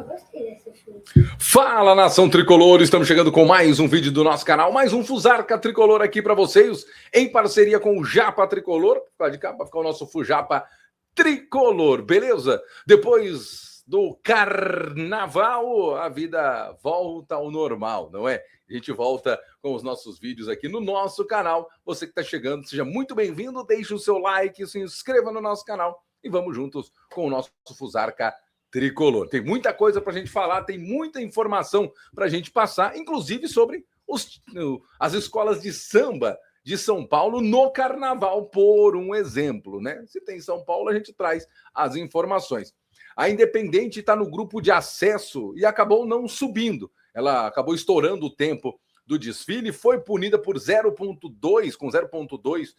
Gostei dessa chute. Fala, nação tricolor, estamos chegando com mais um vídeo do nosso canal, mais um Fusarca Tricolor aqui para vocês, em parceria com o Japa Tricolor, para ficar o nosso Fujapa Tricolor, beleza? Depois do carnaval, a vida volta ao normal, não é? A gente volta com os nossos vídeos aqui no nosso canal. Você que está chegando, seja muito bem-vindo, deixe o seu like, se inscreva no nosso canal e vamos juntos com o nosso Fusarca Tricolor. Tem muita coisa para a gente falar, tem muita informação para a gente passar, inclusive sobre as escolas de samba de São Paulo no carnaval, por um exemplo, né? Se tem São Paulo, a gente traz as informações. A Independente está no grupo de acesso e acabou não subindo. Ela acabou estourando o tempo do desfile, foi punida por 0,2, com 0,2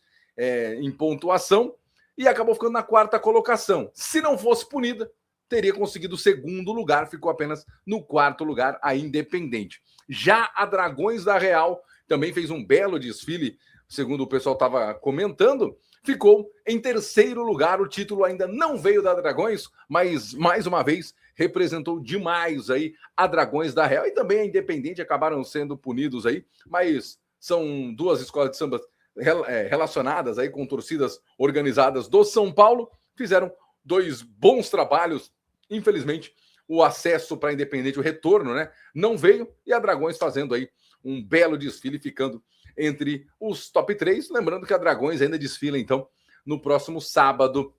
em pontuação, e acabou ficando na quarta colocação. Se não fosse punida, teria conseguido o segundo lugar, ficou apenas no quarto lugar, a Independente. Já a Dragões da Real também fez um belo desfile, segundo o pessoal estava comentando, ficou em terceiro lugar. O título ainda não veio da Dragões, mas mais uma vez representou demais aí a Dragões da Real, e também a Independente acabaram sendo punidos aí, mas são duas escolas de samba relacionadas aí com torcidas organizadas do São Paulo, fizeram dois bons trabalhos. Infelizmente, o acesso para a Independente, o retorno, né, não veio, e a Dragões fazendo aí um belo desfile, ficando entre os top 3. Lembrando que a Dragões ainda desfila, então, no próximo sábado,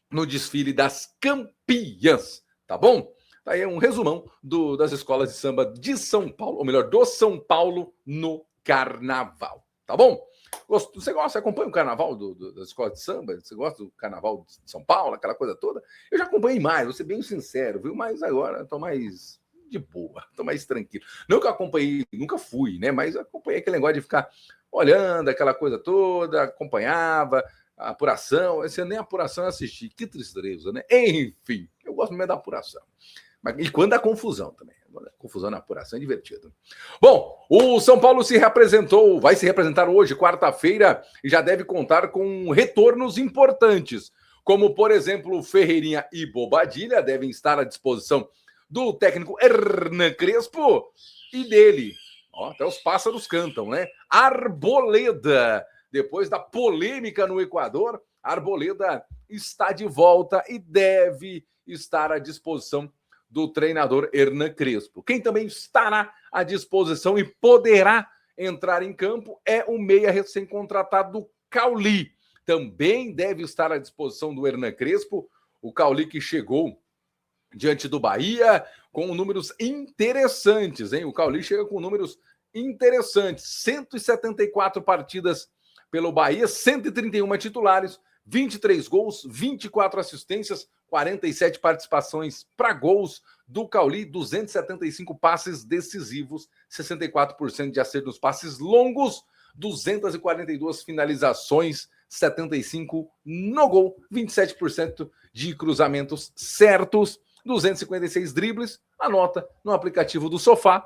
no desfile das campeãs, tá bom? Tá aí um resumão das escolas de samba de São Paulo, ou melhor, do São Paulo no carnaval, tá bom? Você acompanha o carnaval das escolas de samba? Você gosta do carnaval de São Paulo, aquela coisa toda? Eu já acompanhei mais, vou ser bem sincero, viu? Mas agora estou mais de boa, estou mais tranquilo. Não que eu acompanhei, nunca fui, né? Mas acompanhei aquele negócio de ficar olhando aquela coisa toda, acompanhava a apuração. Esse nem a apuração eu assisti, que tristeza, né? Enfim, eu gosto mesmo da apuração. E quando há confusão também. Confusão na apuração é divertido. Bom, o São Paulo vai se representar hoje, quarta-feira, e já deve contar com retornos importantes, como, por exemplo, Ferreirinha e Bobadilha devem estar à disposição do técnico Hernan Crespo e dele. Ó, até os pássaros cantam, né? Arboleda. Depois da polêmica no Equador, Arboleda está de volta e deve estar à disposição do treinador Hernan Crespo. Quem também estará à disposição e poderá entrar em campo é o meia recém-contratado Cauli. Também deve estar à disposição do Hernan Crespo. O Cauli que chegou diante do Bahia com números interessantes, hein? O Cauli chega com números interessantes. 174 partidas pelo Bahia, 131 titulares, 23 gols, 24 assistências, 47 participações para gols do Cauli, 275 passes decisivos, 64% de acerto nos passes longos, 242 finalizações, 75 no gol, 27% de cruzamentos certos, 256 dribles, a nota no aplicativo do Sofá,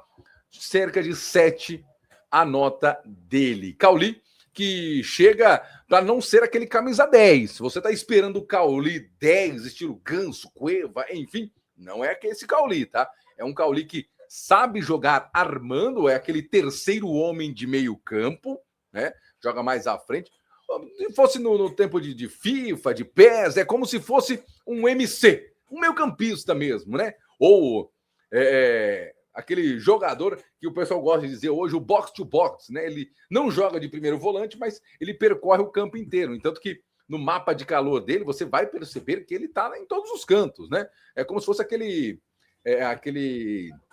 cerca de 7 a nota dele. Cauli, que chega para não ser aquele camisa 10. Você está esperando o Cauli 10, estilo Ganso, Cueva, enfim, não é esse Cauli, tá? É um Cauli que sabe jogar armando, é aquele terceiro homem de meio campo, né? Joga mais à frente. Se fosse no tempo de FIFA, de PES, é como se fosse um MC, um meio campista mesmo, né? Ou aquele jogador que o pessoal gosta de dizer hoje, o box-to-box, né? Ele não joga de primeiro volante, mas ele percorre o campo inteiro. Entanto que no mapa de calor dele, você vai perceber que ele está em todos os cantos, né? É como se fosse aquele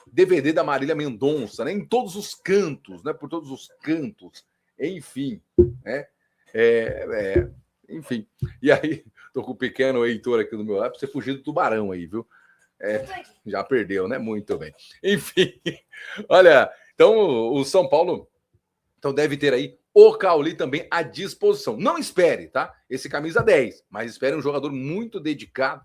DVD da Marília Mendonça, né? Em todos os cantos, né? Por todos os cantos. Enfim, né? Enfim. E aí, tô com o pequeno Heitor aqui do meu lado, pra você fugir do tubarão aí, viu? Já perdeu, né? Muito bem. Enfim, olha, então o São Paulo deve ter aí o Cauli também à disposição. Não espere, tá? Esse camisa 10, mas espere um jogador muito dedicado,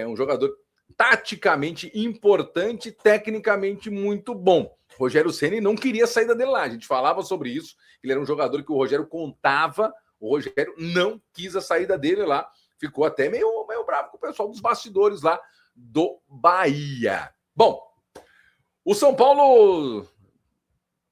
um jogador taticamente importante, tecnicamente muito bom. Rogério Ceni não queria a saída dele lá. A gente falava sobre isso. Ele era um jogador que o Rogério contava. O Rogério não quis a saída dele lá. Ficou até meio bravo com o pessoal dos bastidores lá do Bahia. Bom, o São Paulo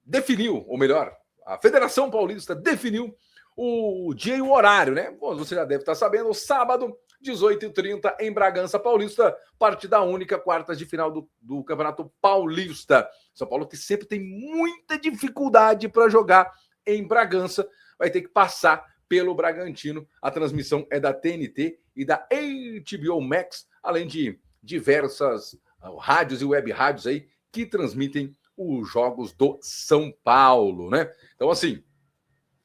definiu, ou melhor, a Federação Paulista definiu o dia e o horário, né? Bom, você já deve estar sabendo, sábado, 18h30, em Bragança Paulista, partida única, quartas de final do Campeonato Paulista. São Paulo, que sempre tem muita dificuldade para jogar em Bragança, vai ter que passar pelo Bragantino. A transmissão é da TNT e da HBO Max, além de diversas rádios e web rádios aí que transmitem os jogos do São Paulo, né? Então, assim,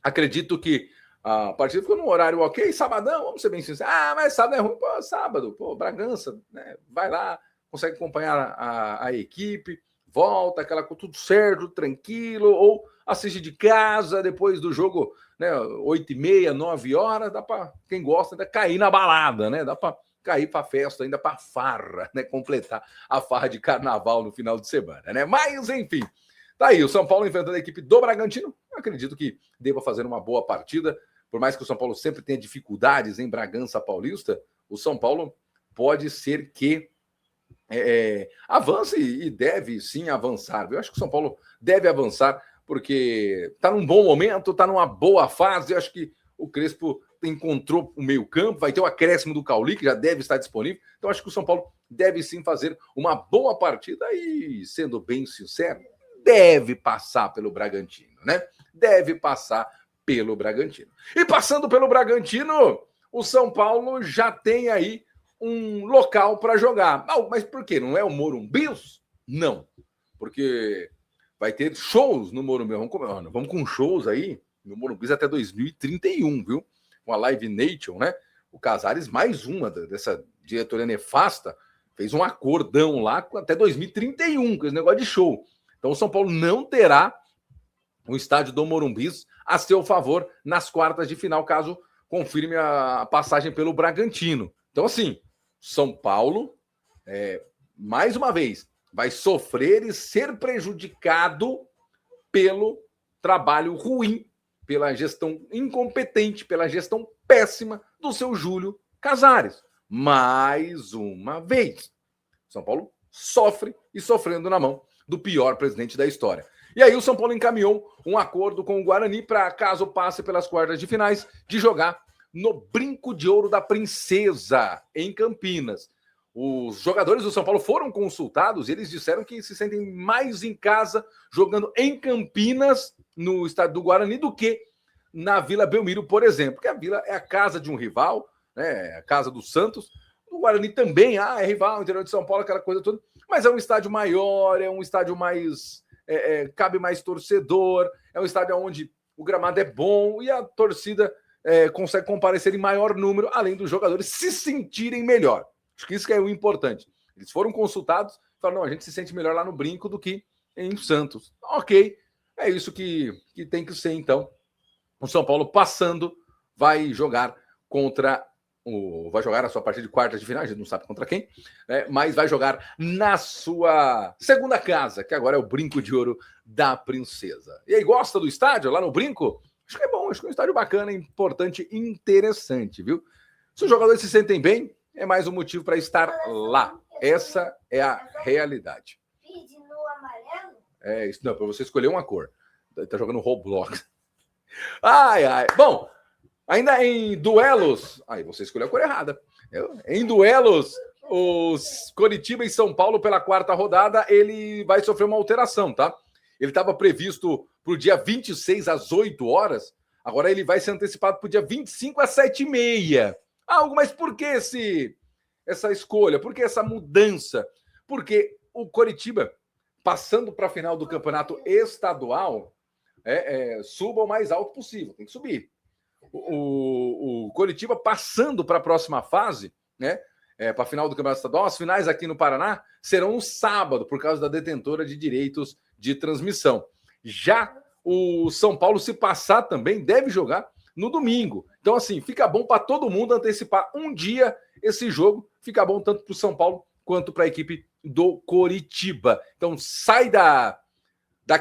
acredito que a partida ficou num horário ok, sabadão, vamos ser bem sinceros. Ah, mas sábado é ruim. Pô, sábado, pô, Bragança, né? Vai lá, consegue acompanhar a equipe, volta, aquela coisa, tudo certo, tranquilo, ou assiste de casa, depois do jogo, né, 8h30, 9h, dá para quem gosta ainda cair na balada, né? Dá para cair para festa, ainda para farra, né? Completar a farra de carnaval no final de semana, né? Mas, enfim, tá aí, o São Paulo enfrentando a equipe do Bragantino. Eu acredito que deva fazer uma boa partida. Por mais que o São Paulo sempre tenha dificuldades em Bragança Paulista, o São Paulo pode ser que avance e deve sim avançar. Eu acho que o São Paulo deve avançar porque está num bom momento, está numa boa fase. Eu acho que o Crespo encontrou o meio-campo, vai ter o acréscimo do Cauli, que já deve estar disponível. Então, acho que o São Paulo deve sim fazer uma boa partida e, sendo bem sincero, deve passar pelo Bragantino, né? Deve passar pelo Bragantino. E passando pelo Bragantino, o São Paulo já tem aí um local para jogar. Mas por quê? Não é o Morumbi? Não. Porque vai ter shows no Morumbi. Vamos com shows aí no Morumbi até 2031, viu? Com a Live Nation, né? O Casares, mais uma dessa diretoria nefasta, fez um acordão lá até 2031, com esse negócio de show. Então o São Paulo não terá o estádio do Morumbi a seu favor nas quartas de final, caso confirme a passagem pelo Bragantino. Então, assim, São Paulo, mais uma vez, vai sofrer e ser prejudicado pelo trabalho ruim, pela gestão incompetente, pela gestão péssima do seu Júlio Casares. Mais uma vez, São Paulo sofre e sofrendo na mão do pior presidente da história. E aí o São Paulo encaminhou um acordo com o Guarani para, caso passe pelas quartas de finais, de jogar no Brinco de Ouro da Princesa, em Campinas. Os jogadores do São Paulo foram consultados e eles disseram que se sentem mais em casa jogando em Campinas, no estádio do Guarani, do que na Vila Belmiro, por exemplo. Porque a Vila é a casa de um rival, né? A casa do Santos. O Guarani também é rival, interior de São Paulo, aquela coisa toda. Mas é um estádio maior, é um estádio mais... cabe mais torcedor, é um estádio onde o gramado é bom e a torcida consegue comparecer em maior número, além dos jogadores se sentirem melhor. Acho que isso que é o importante. Eles foram consultados e falaram, não, a gente se sente melhor lá no Brinco do que em Santos. Ok, é isso que tem que ser, então. O São Paulo passando vai jogar vai jogar a sua partida de quartas de final, a gente não sabe contra quem, né? Mas vai jogar na sua segunda casa, que agora é o Brinco de Ouro da Princesa. E aí, gosta do estádio lá no Brinco? Acho que é bom, acho que é um estádio bacana, importante, interessante, viu? Se os jogadores se sentem bem, é mais um motivo para estar lá. Essa é a realidade. No amarelo? É isso, não, para você escolher uma cor. Tá jogando Roblox. Ai. Bom, ainda em duelos... Aí você escolheu a cor errada. Em duelos, os Coritiba e São Paulo, pela quarta rodada, ele vai sofrer uma alteração, tá? Ele estava previsto para o dia 26 às 8 horas. Agora ele vai ser antecipado para o dia 25 às 7h30. Mas por que essa escolha? Por que essa mudança? Porque o Coritiba, passando para a final do campeonato estadual, suba o mais alto possível. Tem que subir. O Coritiba passando para a próxima fase, né? Para a final do Campeonato Estadual, as finais aqui no Paraná serão no sábado, por causa da detentora de direitos de transmissão. Já o São Paulo, se passar também, deve jogar no domingo. Então, assim, fica bom para todo mundo antecipar um dia esse jogo. Fica bom tanto para o São Paulo quanto para a equipe do Coritiba. Então, sai da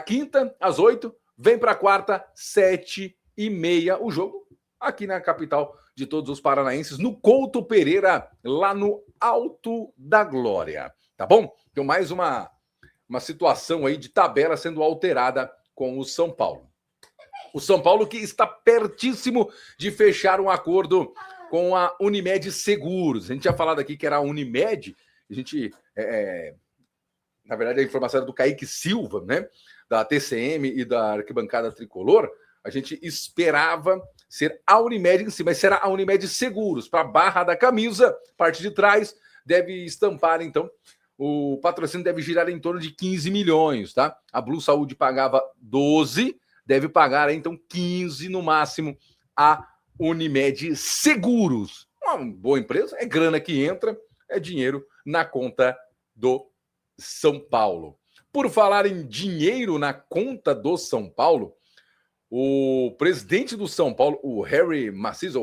quinta às 8, vem para a quarta, 7h30, o jogo aqui na capital de todos os paranaenses, no Couto Pereira, lá no Alto da Glória. tá bom? Então, mais uma situação aí de tabela sendo alterada com o São Paulo. O São Paulo que está pertíssimo de fechar um acordo com a Unimed Seguros. A gente tinha falado aqui que era a Unimed, a gente, na verdade, a informação era do Kaique Silva, né? Da TCM e da Arquibancada Tricolor. A gente esperava ser a Unimed em si, mas será a Unimed Seguros. Para a barra da camisa, parte de trás, deve estampar, então, o patrocínio deve girar em torno de 15 milhões, tá? A Blue Saúde pagava 12, deve pagar, então, 15 no máximo a Unimed Seguros. Uma boa empresa, é grana que entra, é dinheiro na conta do São Paulo. Por falar em dinheiro na conta do São Paulo, o presidente do São Paulo, o Harry Macias,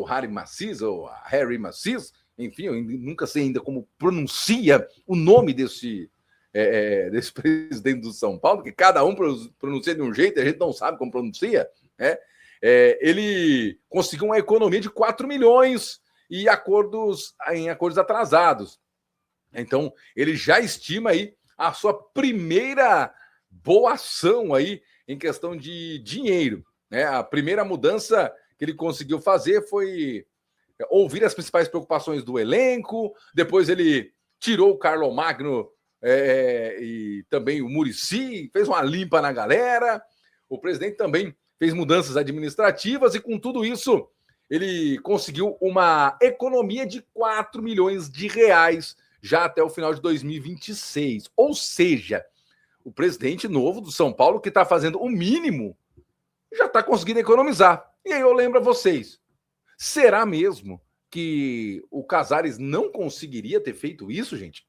enfim, eu nunca sei ainda como pronuncia o nome desse presidente do São Paulo, que cada um pronuncia de um jeito, a gente não sabe como pronuncia, né? Ele conseguiu uma economia de 4 milhões em acordos atrasados. Então, ele já estima aí a sua primeira boa ação aí em questão de dinheiro, né? A primeira mudança que ele conseguiu fazer foi ouvir as principais preocupações do elenco, depois ele tirou o Carlomagno e também o Muricy, fez uma limpa na galera. O presidente também fez mudanças administrativas e com tudo isso ele conseguiu uma economia de 4 milhões de reais já até o final de 2026. Ou seja, o presidente novo do São Paulo, que está fazendo o mínimo, já está conseguindo economizar. E aí eu lembro a vocês, será mesmo que o Casares não conseguiria ter feito isso, gente?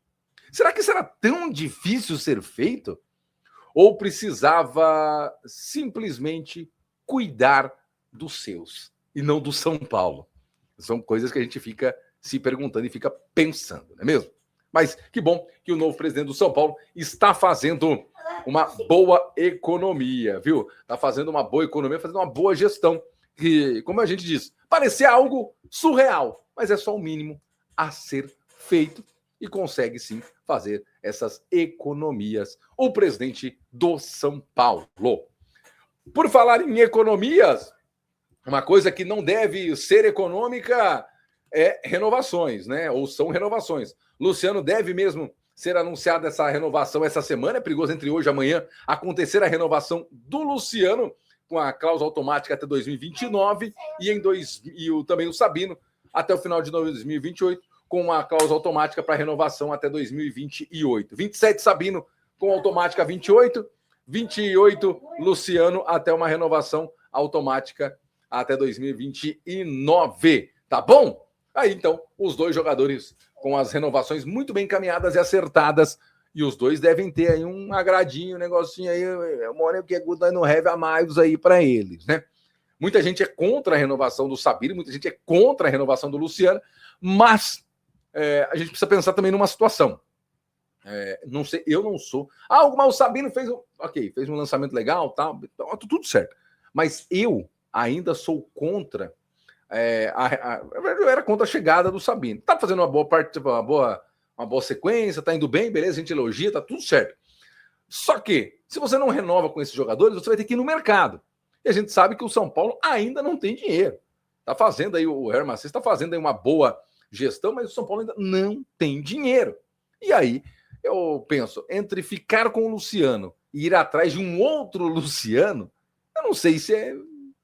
Será que será tão difícil ser feito? Ou precisava simplesmente cuidar dos seus e não do São Paulo? São coisas que a gente fica se perguntando e fica pensando, não é mesmo? Mas que bom que o novo presidente do São Paulo está fazendo uma boa economia, viu? Está fazendo uma boa economia, fazendo uma boa gestão. Que, como a gente diz, parecia algo surreal, mas é só o mínimo a ser feito e consegue sim fazer essas economias. O presidente do São Paulo. Por falar em economias, uma coisa que não deve ser econômica é renovações, né? Ou são renovações. Luciano, deve mesmo ser anunciada essa renovação essa semana. É perigoso entre hoje e amanhã acontecer a renovação do Luciano com a cláusula automática até 2029 e também o Sabino até o final de 2028 com a cláusula automática para renovação até 2028. 27 Sabino com automática 28, 28 Luciano até uma renovação automática até 2029. Tá bom? Aí então, os dois jogadores com as renovações muito bem encaminhadas e acertadas. E os dois devem ter aí um agradinho, um negocinho aí, o que é good, nós não have a mais aí para eles, né? Muita gente é contra a renovação do Sabino, muita gente é contra a renovação do Luciano, mas a gente precisa pensar também numa situação. Não sei, eu não sou. Mas o Sabino fez um lançamento legal, tá, tudo certo. Mas eu ainda sou contra. Eu era contra a chegada do Sabino. Tá fazendo uma boa sequência, tá indo bem, beleza, a gente elogia, tá tudo certo. Só que, se você não renova com esses jogadores, você vai ter que ir no mercado. E a gente sabe que o São Paulo ainda não tem dinheiro. Tá fazendo aí, o Herman está fazendo aí uma boa gestão, mas o São Paulo ainda não tem dinheiro. E aí, eu penso, entre ficar com o Luciano e ir atrás de um outro Luciano, eu não sei se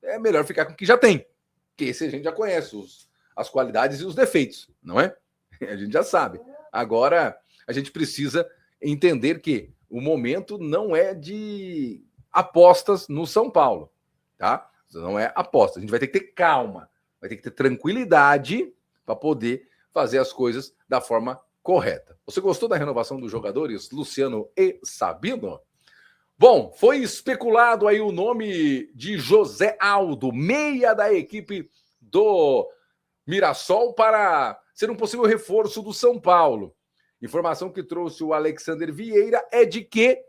é melhor ficar com o que já tem. Porque esse a gente já conhece as qualidades e os defeitos, não é? A gente já sabe. Agora, a gente precisa entender que o momento não é de apostas no São Paulo, tá? Não é aposta. A gente vai ter que ter calma, vai ter que ter tranquilidade para poder fazer as coisas da forma correta. Você gostou da renovação dos jogadores Luciano e Sabino? Bom, foi especulado aí o nome de José Aldo, meia da equipe do Mirassol, para ser um possível reforço do São Paulo. Informação que trouxe o Alexander Vieira é de que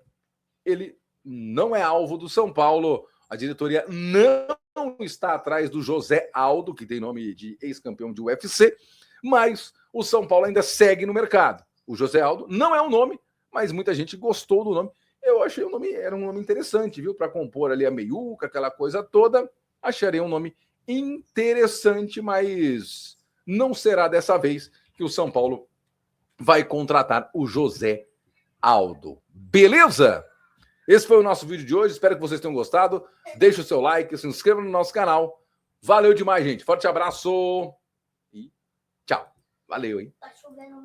ele não é alvo do São Paulo. A diretoria não está atrás do José Aldo, que tem nome de ex-campeão de UFC, mas o São Paulo ainda segue no mercado. O José Aldo não é um nome, mas muita gente gostou do nome. Eu achei o nome, era um nome interessante, viu? Para compor ali a meiuca, aquela coisa toda. Acharei um nome interessante, mas não será dessa vez que o São Paulo vai contratar o José Aldo. Beleza? Esse foi o nosso vídeo de hoje. Espero que vocês tenham gostado. Deixe o seu like, se inscreva no nosso canal. Valeu demais, gente. Forte abraço e tchau. Valeu, hein? Tá chovendo